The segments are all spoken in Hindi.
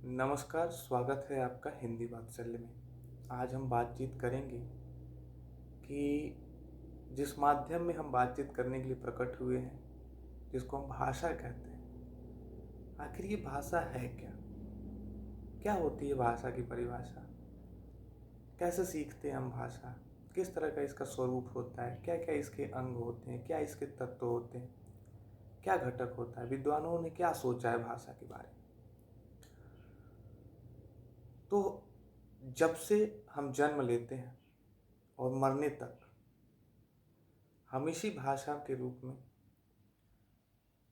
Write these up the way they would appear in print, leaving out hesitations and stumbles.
नमस्कार, स्वागत है आपका हिंदी वात्सल्य में। आज हम बातचीत करेंगे कि जिस माध्यम में हम बातचीत करने के लिए प्रकट हुए हैं, जिसको हम भाषा कहते हैं, आखिर ये भाषा है क्या? क्या होती है भाषा की परिभाषा? कैसे सीखते हैं हम भाषा? किस तरह का इसका स्वरूप होता है? क्या क्या इसके अंग होते हैं? क्या इसके तत्व होते हैं? क्या घटक होता है? विद्वानों ने क्या सोचा है भाषा के बारे में? तो जब से हम जन्म लेते हैं और मरने तक हम इसी भाषा के रूप में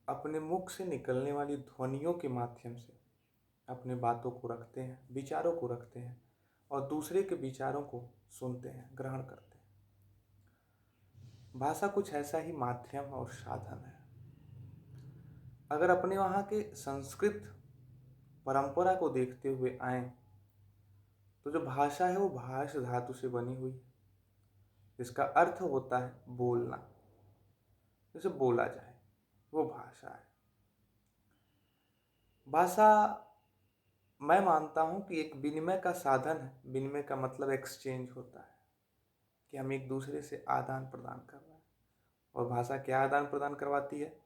अपने मुख से निकलने वाली ध्वनियों के माध्यम से अपने बातों को रखते हैं, विचारों को रखते हैं और दूसरे के विचारों को सुनते हैं, ग्रहण करते हैं। भाषा कुछ ऐसा ही माध्यम और साधन है। अगर अपने वहाँ के संस्कृत परंपरा को देखते हुए आए तो जो भाषा है वो भाष धातु से बनी हुई है, जिसका अर्थ होता है बोलना। जैसे बोला जाए वो भाषा है। भाषा मैं मानता हूँ कि एक विनिमय का साधन है। विनिमय का मतलब एक्सचेंज होता है कि हम एक दूसरे से आदान प्रदान कर रहे हैं। और भाषा क्या आदान प्रदान करवाती है?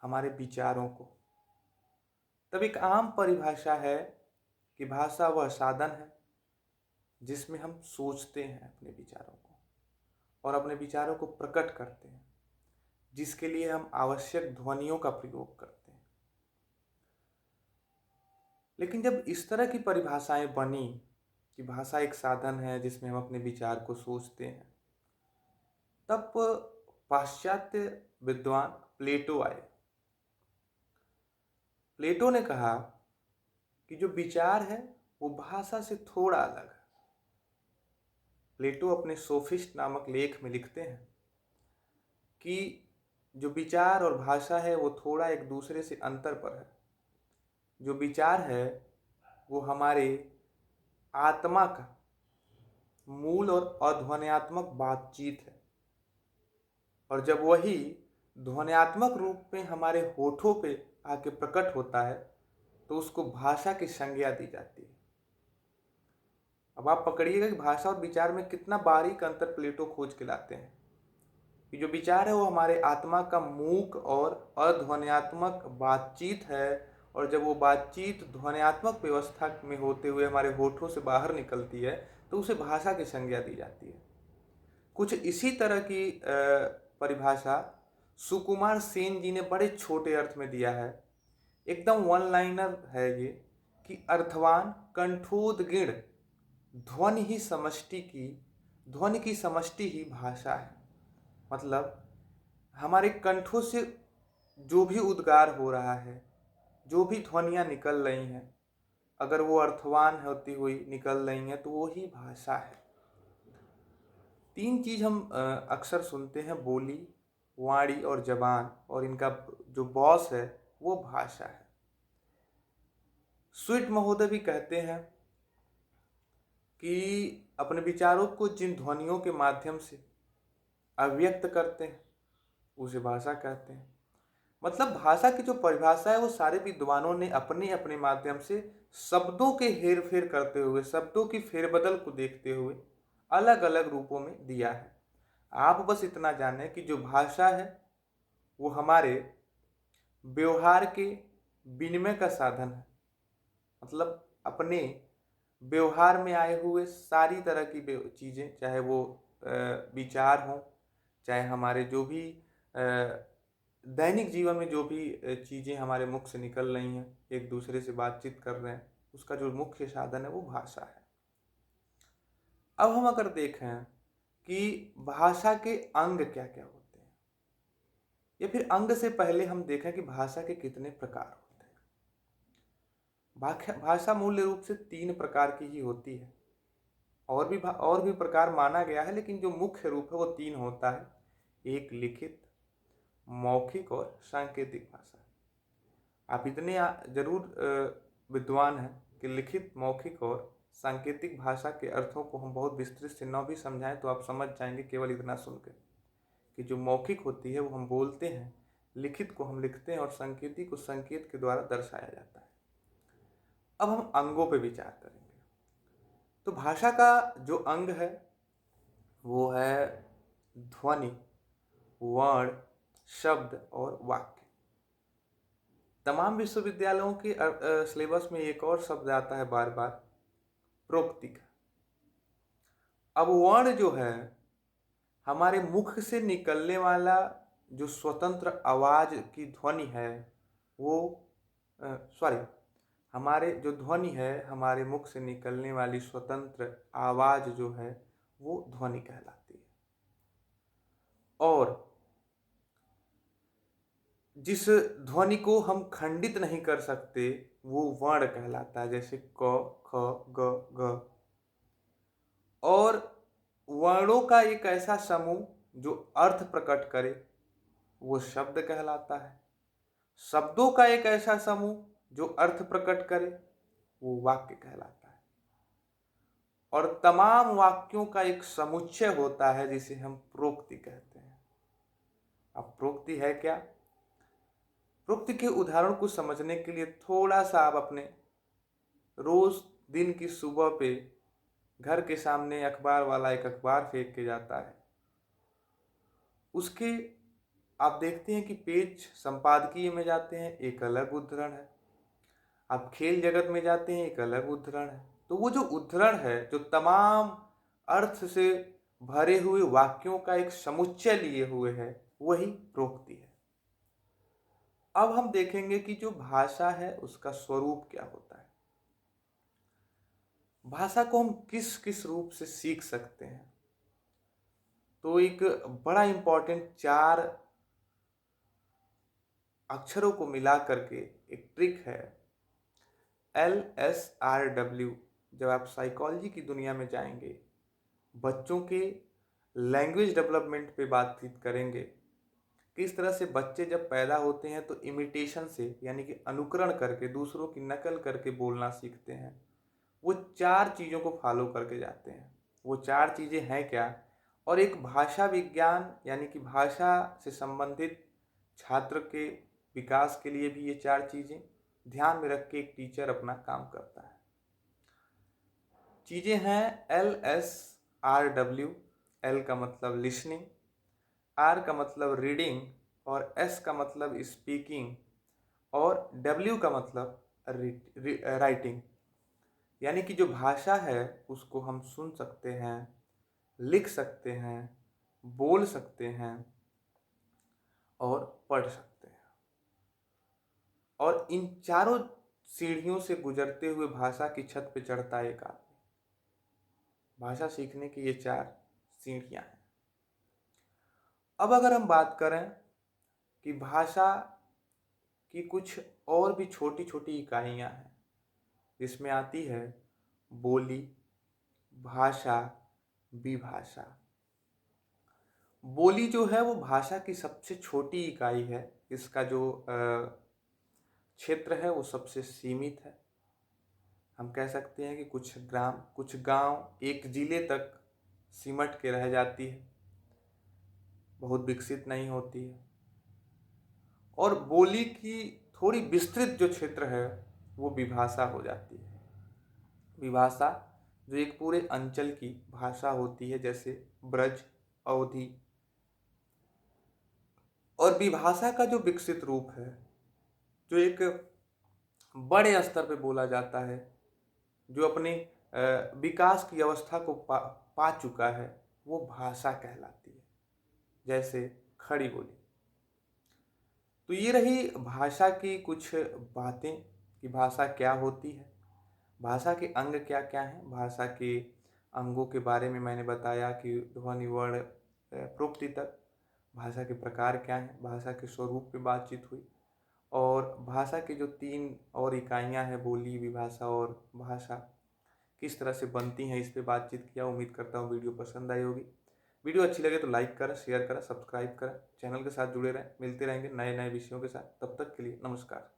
हमारे विचारों को। तब एक आम परिभाषा है कि भाषा वह साधन है जिसमें हम सोचते हैं अपने विचारों को और अपने विचारों को प्रकट करते हैं, जिसके लिए हम आवश्यक ध्वनियों का प्रयोग करते हैं। लेकिन जब इस तरह की परिभाषाएं बनी कि भाषा एक साधन है जिसमें हम अपने विचार को सोचते हैं, तब पाश्चात्य विद्वान प्लेटो आए। प्लेटो ने कहा कि जो विचार है वो भाषा से थोड़ा अलग है। प्लेटो अपने सोफिस्ट नामक लेख में लिखते हैं कि जो विचार और भाषा है वो थोड़ा एक दूसरे से अंतर पर है। जो विचार है वो हमारे आत्मा का मूल और अध्वन्यात्मक बातचीत है, और जब वही ध्वन्यात्मक रूप में हमारे होठों पे आके प्रकट होता है तो उसको भाषा की संज्ञा दी जाती है। अब आप पकड़िएगा कि भाषा और विचार में कितना बारीक अंतर प्लेटो खोज के लाते हैं कि जो विचार है वो हमारे आत्मा का मूक और अध्वन्यात्मक बातचीत है, और जब वो बातचीत ध्वन्यात्मक व्यवस्था में होते हुए हमारे होठों से बाहर निकलती है तो उसे भाषा की संज्ञा दी जाती है। कुछ इसी तरह की परिभाषा सुकुमार सेन जी ने बड़े छोटे अर्थ में दिया है। एकदम वन लाइनर है ये कि अर्थवान कंठोदगीर्ण ध्वनि की समष्टि ही भाषा है। मतलब हमारे कंठों से जो भी उद्गार हो रहा है, जो भी ध्वनियाँ निकल रही हैं, अगर वो अर्थवान होती हुई निकल रही हैं तो वो ही भाषा है। तीन चीज हम अक्सर सुनते हैं: बोली, वाणी और जबान, और इनका जो बॉस है वो भाषा है। स्वीट महोदय भी कहते हैं कि अपने विचारों को जिन ध्वनियों के माध्यम से अव्यक्त करते हैं उसे भाषा कहते हैं। मतलब भाषा की जो परिभाषा है वो सारे विद्वानों ने अपने अपने माध्यम से शब्दों के हेर फेर करते हुए, शब्दों की फेरबदल को देखते हुए अलग अलग रूपों में दिया है। आप बस इतना जानें कि जो भाषा है वो हमारे व्यवहार के विनिमय का साधन है। मतलब अपने व्यवहार में आए हुए सारी तरह की चीज़ें, चाहे वो विचार हों, चाहे हमारे जो भी दैनिक जीवन में जो भी चीज़ें हमारे मुख से निकल रही हैं, एक दूसरे से बातचीत कर रहे हैं, उसका जो मुख्य साधन है वो भाषा है। अब हम अगर देखें कि भाषा के अंग क्या क्या होते हैं, या फिर अंग से पहले हम देखें कि भाषा के कितने प्रकार होते हैं। भाषा मूल रूप से तीन प्रकार की ही होती है। और भी प्रकार माना गया है, लेकिन जो मुख्य रूप है वो तीन होता है: एक लिखित, मौखिक और सांकेतिक भाषा। आप इतने जरूर विद्वान हैं कि लिखित, मौखिक और सांकेतिक भाषा के अर्थों को हम बहुत विस्तृत से न भी समझाएं तो आप समझ जाएंगे केवल इतना सुनकर कि जो मौखिक होती है वो हम बोलते हैं, लिखित को हम लिखते हैं और सांकेतिक को संकेत के द्वारा दर्शाया जाता है। अब हम अंगों पे विचार करेंगे। तो भाषा का जो अंग है वो है ध्वनि, वर्ण, शब्द और वाक्य। तमाम विश्वविद्यालयों के सिलेबस में एक और शब्द आता है बार बार, प्रोक्ति का। अब वर्ण जो है हमारे मुख से निकलने वाला जो स्वतंत्र आवाज की ध्वनि है वो सॉरी हमारे जो ध्वनि है, हमारे मुख से निकलने वाली स्वतंत्र आवाज जो है वो ध्वनि कहलाती है। और जिस ध्वनि को हम खंडित नहीं कर सकते वो वर्ण कहलाता है, जैसे क, ख, ग, घ। और वर्णों का एक ऐसा समूह जो अर्थ प्रकट करे वो शब्द कहलाता है। शब्दों का एक ऐसा समूह जो अर्थ प्रकट करे वो वाक्य कहलाता है। और तमाम वाक्यों का एक समुच्चय होता है जिसे हम प्रोक्ति कहते हैं। अब प्रोक्ति है क्या? प्रोक्ति के उदाहरण को समझने के लिए थोड़ा सा आप अपने रोज दिन की सुबह पे घर के सामने अखबार वाला एक अखबार फेंक के जाता है, उसके आप देखते हैं कि पेज संपादकीय में जाते हैं, एक अलग उद्धरण है। आप खेल जगत में जाते हैं, एक अलग उद्धरण है। तो वो जो उद्धरण है, जो तमाम अर्थ से भरे हुए वाक्यों का एक समुच्चय लिए हुए है, वही प्रोक्ति है। अब हम देखेंगे कि जो भाषा है उसका स्वरूप क्या होता है। भाषा को हम किस किस रूप से सीख सकते हैं। तो एक बड़ा इंपॉर्टेंट 4 अक्षरों को मिला करके एक ट्रिक है, LSRW। जब आप साइकोलॉजी की दुनिया में जाएंगे, बच्चों के लैंग्वेज डेवलपमेंट पे बातचीत करेंगे। किस तरह से बच्चे जब पैदा होते हैं तो इमिटेशन से, यानी कि अनुकरण करके, दूसरों की नकल करके बोलना सीखते हैं। वो 4 चीज़ों को फॉलो करके जाते हैं। वो 4 चीज़ें हैं क्या? और एक भाषा विज्ञान यानी कि भाषा से संबंधित छात्र के विकास के लिए भी ये 4 चीज़ें ध्यान में रख के एक टीचर अपना काम करता है। चीज़ें हैं LSRW। L का मतलब लिसनिंग, R का मतलब रीडिंग, और S का मतलब स्पीकिंग, और W का मतलब राइटिंग। यानी कि जो भाषा है उसको हम सुन सकते हैं, लिख सकते हैं, बोल सकते हैं और पढ़ सकते हैं। और इन चारों सीढ़ियों से गुजरते हुए भाषा की छत पे चढ़ता है एक आदमी। भाषा सीखने की ये 4 सीढ़ियां हैं। अब अगर हम बात करें कि भाषा की कुछ और भी छोटी छोटी इकाइयां हैं, जिसमें आती है बोली, भाषा, विभाषा। बोली जो है वो भाषा की सबसे छोटी इकाई है। इसका जो क्षेत्र है वो सबसे सीमित है। हम कह सकते हैं कि कुछ ग्राम, कुछ गांव एक जिले तक सिमट के रह जाती है, बहुत विकसित नहीं होती है। और बोली की थोड़ी विस्तृत जो क्षेत्र है वो विभाषा हो जाती है। विभाषा जो एक पूरे अंचल की भाषा होती है, जैसे ब्रज, अवधी। और विभाषा का जो विकसित रूप है, जो एक बड़े स्तर पे बोला जाता है, जो अपने विकास की अवस्था को पा चुका है, वो भाषा कहलाती है, जैसे खड़ी बोली। तो ये रही भाषा की कुछ बातें कि भाषा क्या होती है, भाषा के अंग क्या क्या हैं। भाषा के अंगों के बारे में मैंने बताया कि ध्वनि, वर्ण, प्रोक्ति तक। भाषा के प्रकार क्या हैं, भाषा के स्वरूप पे बातचीत हुई। और भाषा की जो 3 और इकाइयां हैं, बोली, विभाषा और भाषा, किस तरह से बनती हैं, इस पे बातचीत किया। उम्मीद करता हूँ वीडियो पसंद आई होगी। वीडियो अच्छी लगे तो लाइक करें, शेयर करें, सब्सक्राइब करें, चैनल के साथ जुड़े रहें। मिलते रहेंगे नए नए विषयों के साथ। तब तक के लिए नमस्कार।